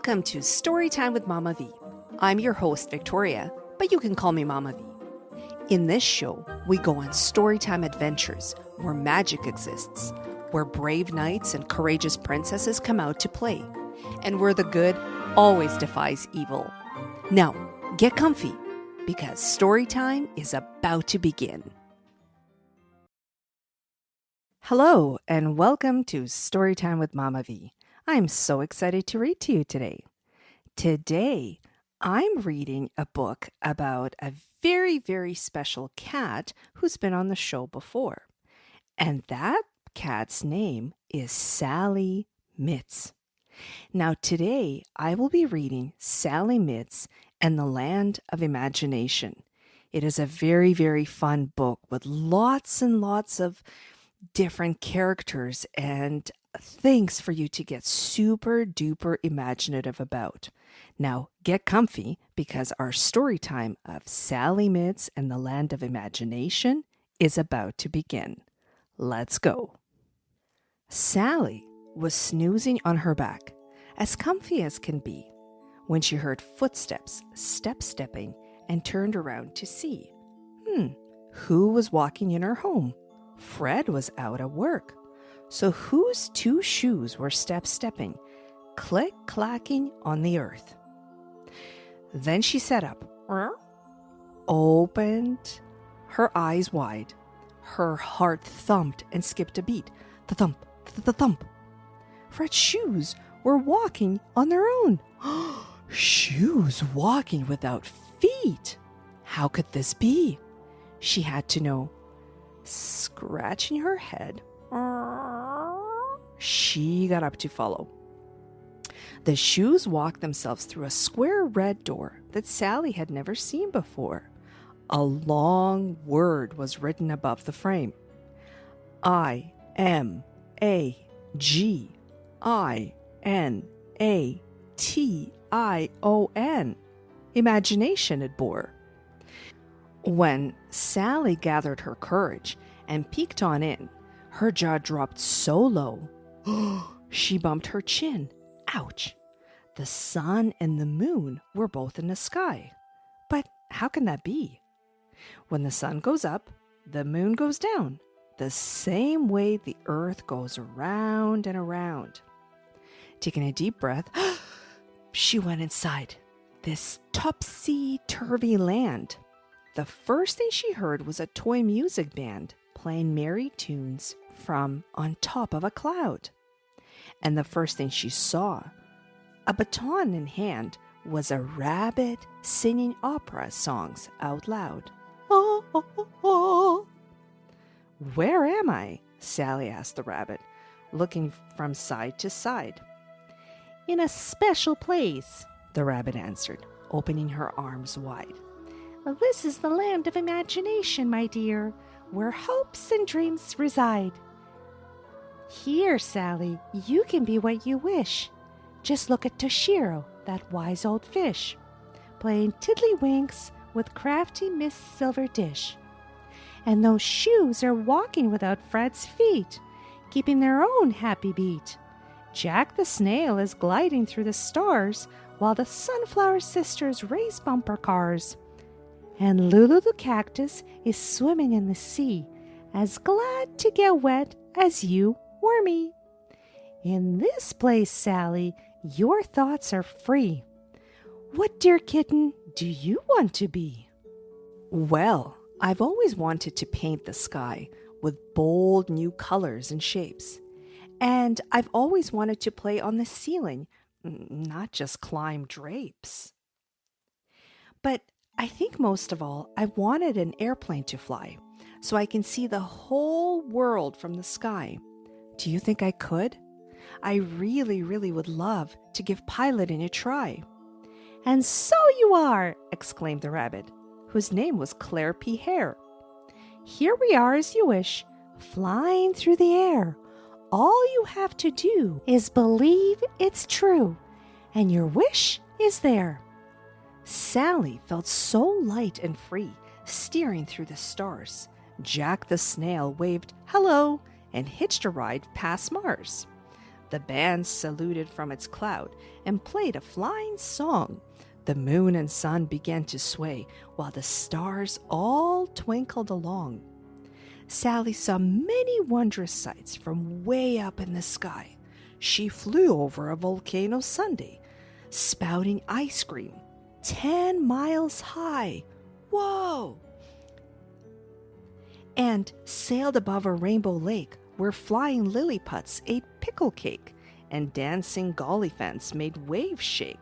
Welcome to Storytime with Mama V. I'm your host, Victoria, but you can call me Mama V. In this show, we go on storytime adventures where magic exists, where brave knights and courageous princesses come out to play, and where the good always defies evil. Now, get comfy, because storytime is about to begin. Hello, and welcome to Storytime with Mama V. I'm so excited to read to you today. Today, I'm reading a book about a very, very special cat who's been on the show before. And that cat's name is Sally Mitz. Now, today, I will be reading Sally Mitz and the Land of Imagination. It is a very, very fun book with lots and lots of different characters and things for you to get super duper imaginative about. Now, get comfy because our story time of Sally Mitz and the Land of Imagination is about to begin. Let's go. Sally was snoozing on her back, as comfy as can be, when she heard footsteps stepping and turned around to see. Who was walking in her home? Fred was out at work. So whose two shoes were stepping, click-clacking on the earth? Then she sat up, opened her eyes wide. Her heart thumped and skipped a beat. The thump, the thump. Fred's shoes were walking on their own. Shoes walking without feet. How could this be? She had to know. Scratching her head, she got up to follow. The shoes walked themselves through a square red door that Sally had never seen before. A long word was written above the frame. I.M.A.G.I.N.A.T.I.O.N. Imagination it bore. When Sally gathered her courage and peeked on in, her jaw dropped so low, she bumped her chin. Ouch! The sun and the moon were both in the sky. But how can that be? When the sun goes up, the moon goes down, the same way the earth goes around and around. Taking a deep breath, she went inside this topsy-turvy land. The first thing she heard was a toy music band playing merry tunes from on top of a cloud. And the first thing she saw, a baton in hand, was a rabbit singing opera songs out loud. Oh, oh, oh, oh. Where am I? Sally asked the rabbit, looking from side to side. In a special place, the rabbit answered, opening her arms wide. This is the land of imagination, my dear, where hopes and dreams reside. Here, Sally, you can be what you wish. Just look at Toshiro, that wise old fish, playing tiddlywinks with crafty Miss Silver Dish. And those shoes are walking without Fred's feet, keeping their own happy beat. Jack the snail is gliding through the stars, while the sunflower sisters race bumper cars. And Lulu the cactus is swimming in the sea, as glad to get wet as you or me. In this place, Sally, your thoughts are free. What dear kitten do you want to be? Well, I've always wanted to paint the sky with bold new colors and shapes. And I've always wanted to play on the ceiling, not just climb drapes. But I think most of all, I wanted an airplane to fly so I can see the whole world from the sky. Do you think I could? I really, really would love to give piloting a try. And so you are, exclaimed the rabbit, whose name was Claire P. Hare. Here we are as you wish, flying through the air. All you have to do is believe it's true, and your wish is there. Sally felt so light and free, steering through the stars. Jack the snail waved hello and hitched a ride past Mars. The band saluted from its cloud and played a flying song. The moon and sun began to sway while the stars all twinkled along. Sally saw many wondrous sights from way up in the sky. She flew over a volcano sundae, spouting ice cream 10 miles high. Whoa! And sailed above a rainbow lake where flying lilliputs ate pickle cake and dancing gollyphants made waves shake.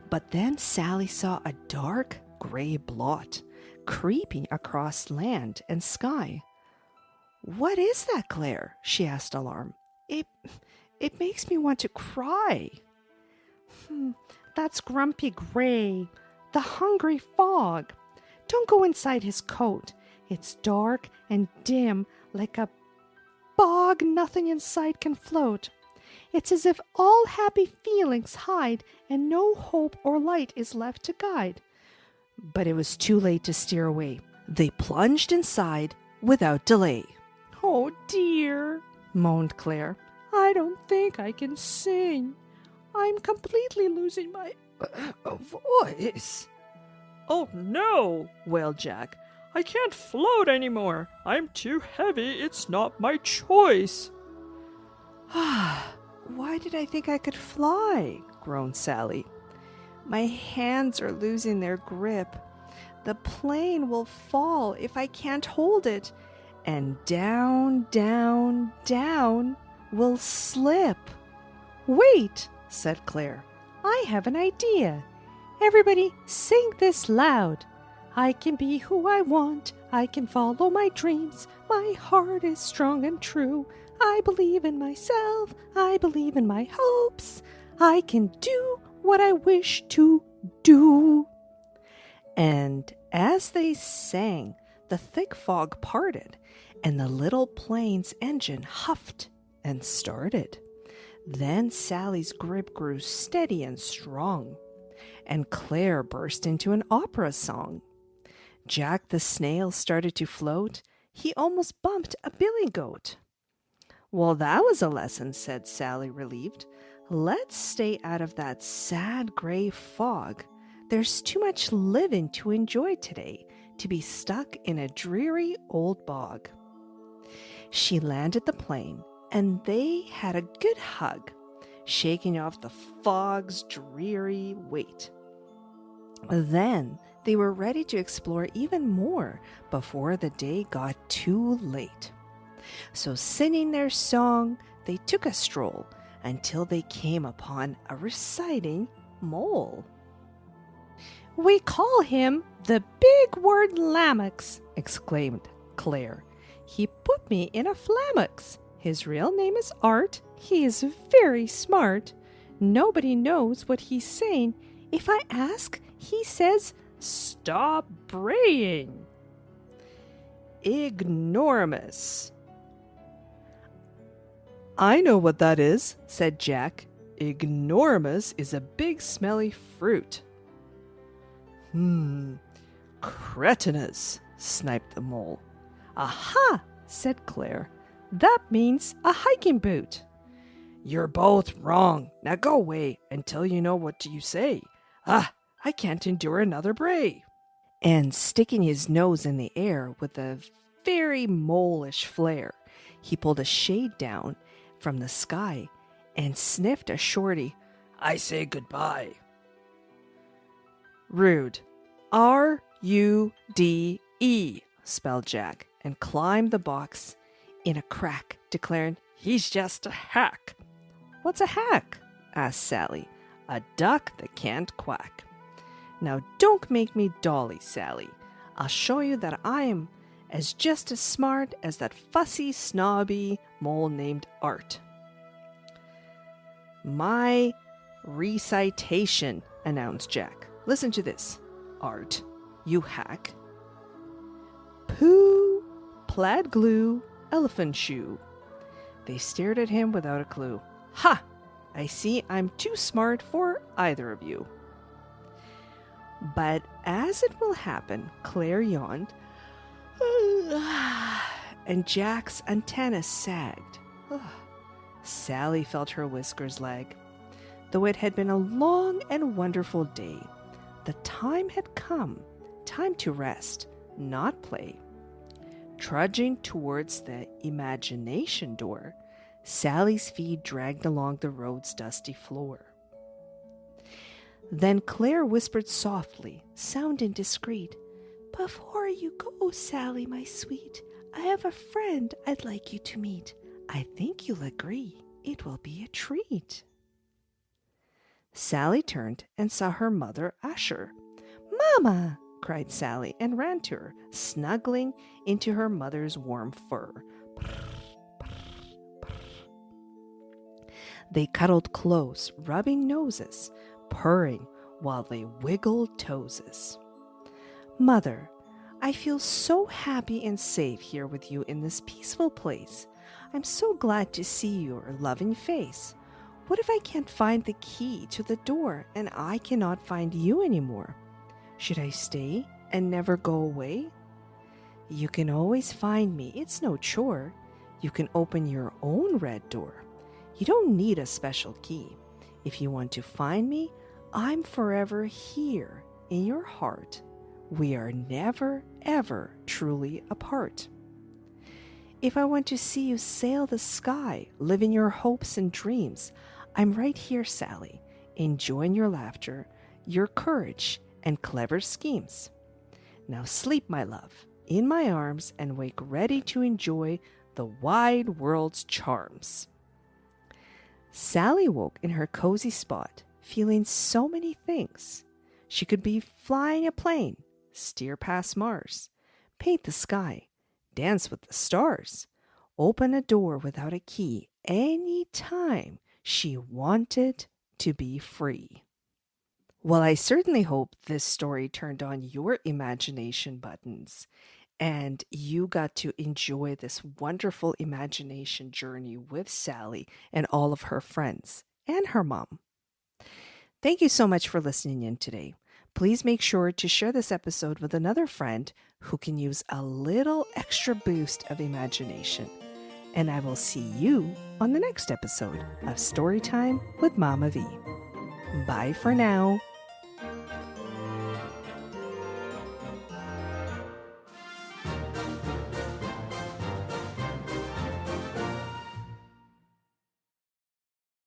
But then Sally saw a dark gray blot creeping across land and sky. "What is that, Claire?" she asked, alarmed. It makes me want to cry." "That's Grumpy Gray, the hungry fog. Don't go inside his coat. It's dark and dim like a bog nothing in sight can float. It's as if all happy feelings hide and no hope or light is left to guide." But it was too late to steer away. They plunged inside without delay. "Oh dear," moaned Claire. "I don't think I can sing. I'm completely losing my voice." "Oh no," wailed Jack. "I can't float anymore. I'm too heavy. It's not my choice." "Why did I think I could fly?" groaned Sally. "My hands are losing their grip. The plane will fall if I can't hold it, and down, down, down will slip." "Wait," said Claire. "I have an idea. Everybody sing this loud. I can be who I want. I can follow my dreams. My heart is strong and true. I believe in myself. I believe in my hopes. I can do what I wish to do." And as they sang, the thick fog parted, and the little plane's engine huffed and started. Then Sally's grip grew steady and strong, and Claire burst into an opera song. Jack the snail started to float. He almost bumped a billy goat. "Well, that was a lesson," said Sally, relieved. "Let's stay out of that sad gray fog. There's too much living to enjoy today to be stuck in a dreary old bog." She landed the plane, and they had a good hug, shaking off the fog's dreary weight. Then they were ready to explore even more before the day got too late. So singing their song, they took a stroll until they came upon a reciting mole. "We call him the big word Lammox," exclaimed Claire. "He put me in a flummox. His real name is Art. He is very smart. Nobody knows what he's saying. If I ask, he says, 'Stop braying.'" "Ignoramus." "I know what that is," said Jack. "Ignoramus is a big smelly fruit." "Cretinous," sniped the mole. "Aha," said Claire. "That means a hiking boot." "You're both wrong. Now go away until you know what you say. I can't endure another bray." And sticking his nose in the air with a very mole-ish flare, he pulled a shade down from the sky and sniffed a shorty. "I say goodbye." "Rude. R-U-D-E," spelled Jack, and climbed the box in a crack, declaring, "He's just a hack." "What's a hack?" asked Sally. "A duck that can't quack." "Now don't make me dolly, Sally. I'll show you that I am just as smart as that fussy, snobby mole named Art." "My recitation," announced Jack. "Listen to this. Art, you hack. Pooh, plaid glue, elephant shoe." They stared at him without a clue. "Ha! I see I'm too smart for either of you." But as it will happen, Claire yawned, and Jack's antennas sagged. Sally felt her whiskers lag. Though it had been a long and wonderful day, the time had come, time to rest, not play. Trudging towards the imagination door, Sally's feet dragged along the road's dusty floor. Then Claire whispered softly, sounding discreet, "Before you go, Sally, my sweet, I have a friend I'd like you to meet. I think you'll agree it will be a treat." Sally turned and saw her mother, Asher. "Mama!" cried Sally and ran to her, snuggling into her mother's warm fur. They cuddled close, rubbing noses, purring while they wiggled toeses. "Mother, I feel so happy and safe here with you in this peaceful place. I'm so glad to see your loving face. What if I can't find the key to the door and I cannot find you anymore? Should I stay and never go away?" "You can always find me, it's no chore. You can open your own red door. You don't need a special key. If you want to find me, I'm forever here in your heart. We are never, ever truly apart. If I want to see you sail the sky, live in your hopes and dreams, I'm right here, Sally, enjoying your laughter, your courage, and clever schemes. Now sleep, my love, in my arms and wake ready to enjoy the wide world's charms." Sally woke in her cozy spot, feeling so many things. She could be flying a plane, steer past Mars, paint the sky, dance with the stars, open a door without a key any time she wanted to be free. Well, I certainly hope this story turned on your imagination buttons and you got to enjoy this wonderful imagination journey with Sally and all of her friends and her mom. Thank you so much for listening in today. Please make sure to share this episode with another friend who can use a little extra boost of imagination. And I will see you on the next episode of Storytime with Mama V. Bye for now.